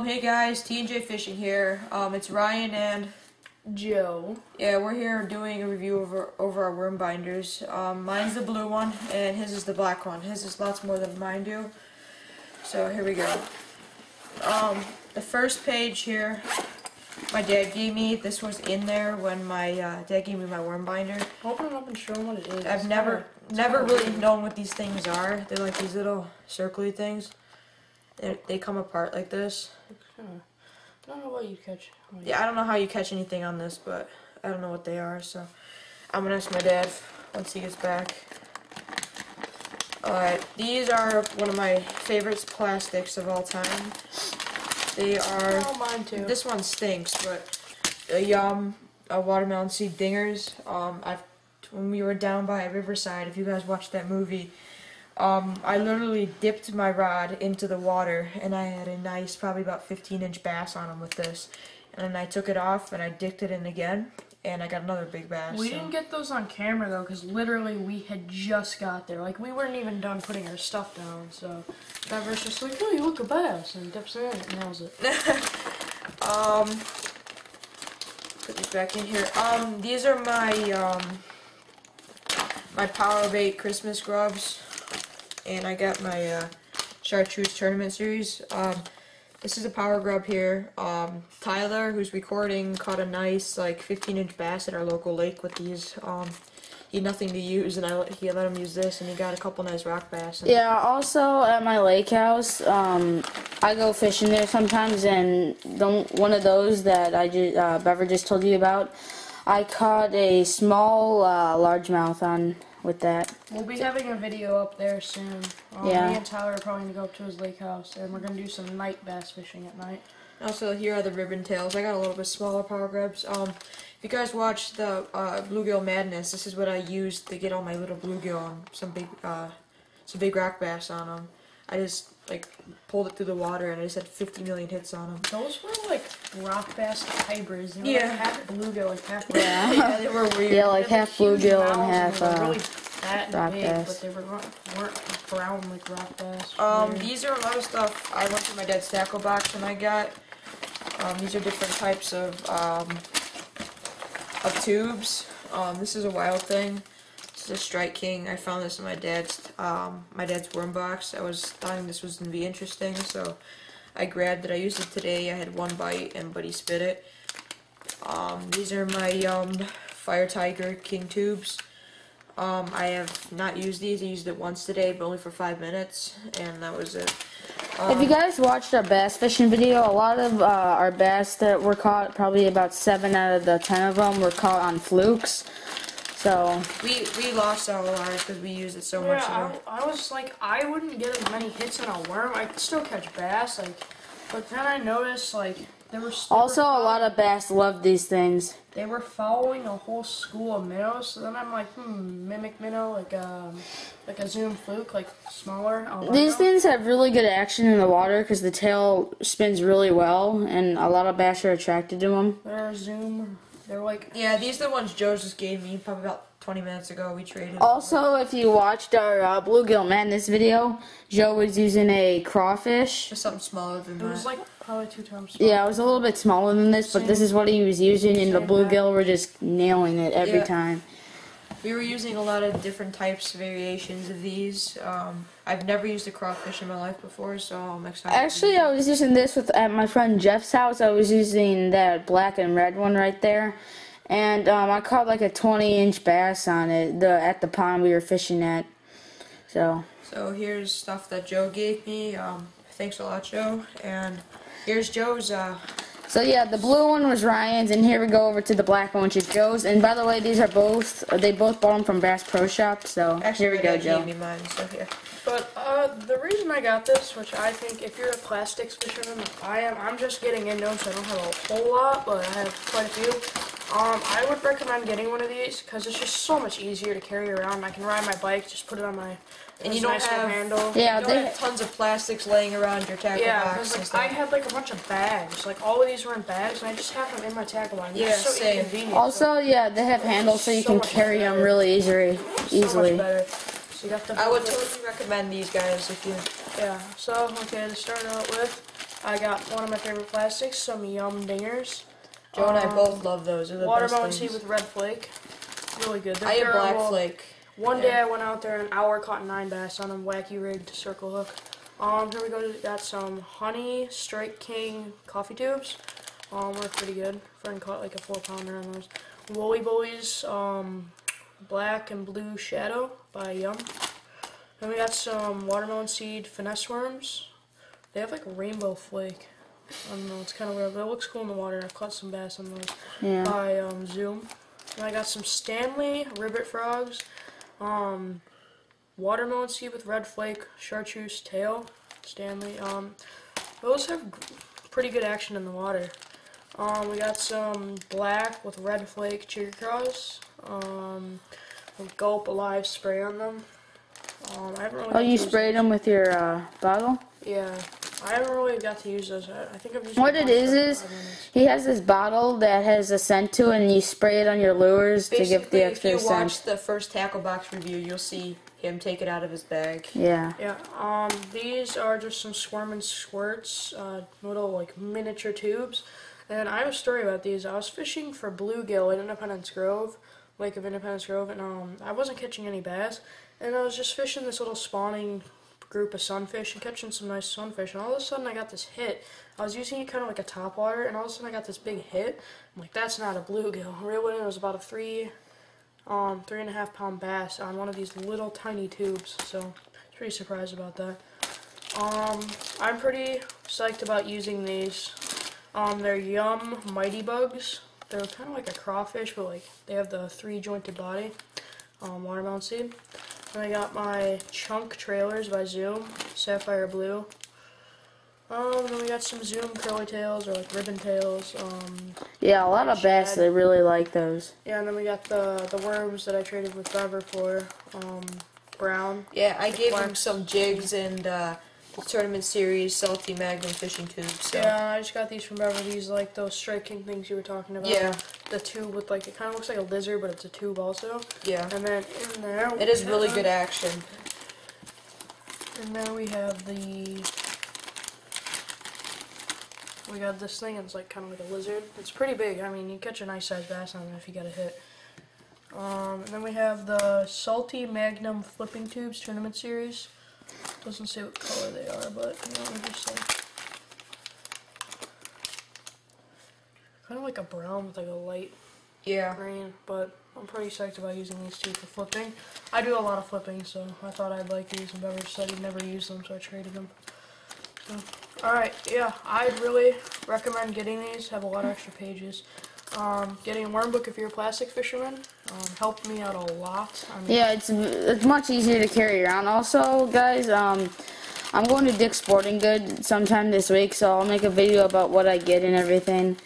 Hey guys, T&J Fishing here. It's Ryan and Joe. Yeah, we're here doing a review over our worm binders. Mine's the blue one and his is the black one. His is lots more than mine do. So here we go. The first page here, my dad gave me. This was in there when my dad gave me my worm binder. Open it up and show him what it is. I've never really known what these things are. They're like these little circly things. They come apart like this. I don't know what you catch. Yeah, I don't know how you catch anything on this, but I don't know what they are, so I'm gonna ask my dad once he gets back. Alright, these are one of my favorite plastics of all time. They are... Oh, mine too. This one stinks, but Yum watermelon seed dingers. When we were down by Riverside, if you guys watched that movie, I literally dipped my rod into the water, and I had a nice, probably about 15-inch bass on him with this. And then I took it off, and I dipped it in again, and I got another big bass. We didn't get those on camera, though, because literally we had just got there. Like, we weren't even done putting our stuff down, so Trevor's just like, oh, you look a bass, and dips it in and nails it. Put these back in here. These are my, my Power Bait Christmas grubs. And I got my Chartreuse Tournament Series. This is a power grub here. Tyler, who's recording, caught a nice like 15-inch bass at our local lake with these. He had nothing to use, and he let him use this, and he got a couple nice rock bass. Yeah, also at my lake house, I go fishing there sometimes, and one of those that Bever just told you about, I caught a small largemouth on with that. We'll be having a video up there soon. Yeah. Me and Tyler are probably going to go up to his lake house, and we're going to do some night bass fishing at night. Also, here are the ribbon tails. I got a little bit smaller power grubs. If you guys watch the Bluegill Madness, this is what I used to get all my little bluegill and some big rock bass on them. I just like pulled it through the water, and I just had 50 million hits on them. Those were like rock bass hybrids. They were Yeah. like half bluegill, like half. Yeah, they were weird. Yeah, like half bluegill and half They were really fat and rock big, bass. but they weren't brown like rock bass. These are a lot of stuff I went to my dad's tackle box and I got. These are different types of tubes. This is a wild thing. This is a Strike King. I found this in my dad's worm box. I was thought this was gonna be interesting, so I grabbed it. I used it today. I had one bite, but he spit it. These are my Fire Tiger King tubes. I have not used these. I used it once today, but only for 5 minutes, and that was it. If you guys watched our bass fishing video, a lot of our bass that were caught, probably about 7 out of the 10 of them, were caught on flukes. So we lost all ours because we used it so much. I was like, I wouldn't get as many hits in a worm. I could still catch bass, like, but then I noticed like there were also a lot of bass love these things. They were following a whole school of minnows. So then I'm like, mimic minnow, like a zoom fluke, like smaller. These things have really good action in the water because the tail spins really well, and a lot of bass are attracted to them. They're zoom. They're like... Yeah, these are the ones Joe just gave me probably about 20 minutes ago. We traded. Also, if you watched our Bluegill Madness video, Joe was using a crawfish. Just something smaller than that. It was like probably 2 times smaller. Yeah, it was a little bit smaller than this, but this is what he was using, and the bluegill were just nailing it every time. We were using a lot of different types, variations of these. I've never used a crawfish in my life before, so I'm excited. Actually, I was using this at my friend Jeff's house. I was using that black and red one right there. And I caught like a 20-inch bass on it at the pond we were fishing at. So here's stuff that Joe gave me. Thanks a lot, Joe. And here's Joe's. So yeah, the blue one was Ryan's, and here we go over to the black one, which is Joe's. And by the way, these are they both bought them from Bass Pro Shop. So actually, here we go, Joe. Gave me mine, so here. But the reason I got this, which I think if you're a plastics fisherman like I am, I'm just getting into them, so I don't have a whole lot, but I have quite a few. I would recommend getting one of these because it's just so much easier to carry around. I can ride my bike, just put it on my and you don't nice have handle. Yeah, you don't have tons of plastics laying around your tackle box. Because I had like a bunch of bags. Like all of these were in bags, and I just have them in my tackle box. Yeah, it's so same. inconvenient. Also, yeah, they have handles so you can carry them really easily. So much better. So you got the I would totally recommend these guys if you. Yeah. So okay, to start out with, I got one of my favorite plastics, some Yum Dingers. Joe and I both love those. They're the Watermelon best seed things. with red flake. Really good. They're I had Black durable. Flake. One Yeah. day I went out there in an hour, caught 9 bass on a wacky rigged circle hook. Here we go. Got some Honey Strike King coffee tubes. Work pretty good. Friend caught like a 4-pounder on those. Woolly Bullies, Black and Blue Shadow by Yum. Then we got some watermelon seed finesse worms. They have like rainbow flake. I don't know, it's kind of weird, but it looks cool in the water. I've caught some bass on those by Zoom. And I got some Stanley ribbit frogs, watermelon seed with red flake, chartreuse tail, Stanley. Those have pretty good action in the water. We got some black with red flake chicken craws, with Gulp Alive spray on them. I haven't really. Oh, you sprayed them with your bottle? Yeah, I haven't really got to use those. I think I've used. What them it once for is 5 minutes. he has this bottle that has a scent to it, and you spray it on your lures to give the extra if you scent. watch the first Tackle Box review, you'll see him take it out of his bag. Yeah. Yeah. These are just some Squirm and Squirts, little like miniature tubes. And I have a story about these. I was fishing for bluegill in Independence Grove, Lake of Independence Grove, and I wasn't catching any bass. And I was just fishing this little spawning group of sunfish and catching some nice sunfish. And all of a sudden I got this hit. I was using it kind of like a topwater, and all of a sudden I got this big hit. I'm like, that's not a bluegill. I reeled it in. It was about a 3.5 pound bass on one of these little tiny tubes. So I was pretty surprised about that. I'm pretty psyched about using these. They're Yum Mighty Bugs. They're kind of like a crawfish, but like they have the 3-jointed body. Watermelon seed. And I got my Chunk Trailers by Zoom, Sapphire Blue. Then we got some Zoom curly tails or like ribbon tails. Yeah, a lot of bass, shad. they really like those. Yeah, and then we got the worms that I traded with Bever for. Brown. Yeah, I gave him Wax. some jigs and the tournament series Salty Magnum fishing tubes. So. Yeah, I just got these from Bever. These like those striking things you were talking about. Yeah. The tube with like, it kind of looks like a lizard, but it's a tube also. Yeah. And then in there, It is really good action. And then we have we got this thing, and it's like kind of like a lizard. It's pretty big. I mean, you catch a nice sized bass on it if you get a hit. And then we have the Salty Magnum Flipping Tubes Tournament Series. Doesn't say what color they are, but you know, they're just like kind of like a brown with like a light Yeah. green. But I'm pretty psyched about using these two for flipping. I do a lot of flipping, so I thought I'd like these, and Beverage said he'd never use them, so I traded them. So, alright, yeah, I'd really recommend getting these. Have a lot of extra pages. Getting a worm book if you're a plastic fisherman helped me out a lot. I mean, Yeah, it's much easier to carry around. Also, guys, I'm going to Dick's Sporting Goods sometime this week, so I'll make a video about what I get and everything.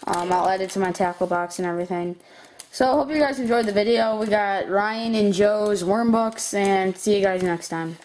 I'll add it to my tackle box and everything. So, hope you guys enjoyed the video. We got Ryan and Joe's worm books, and see you guys next time.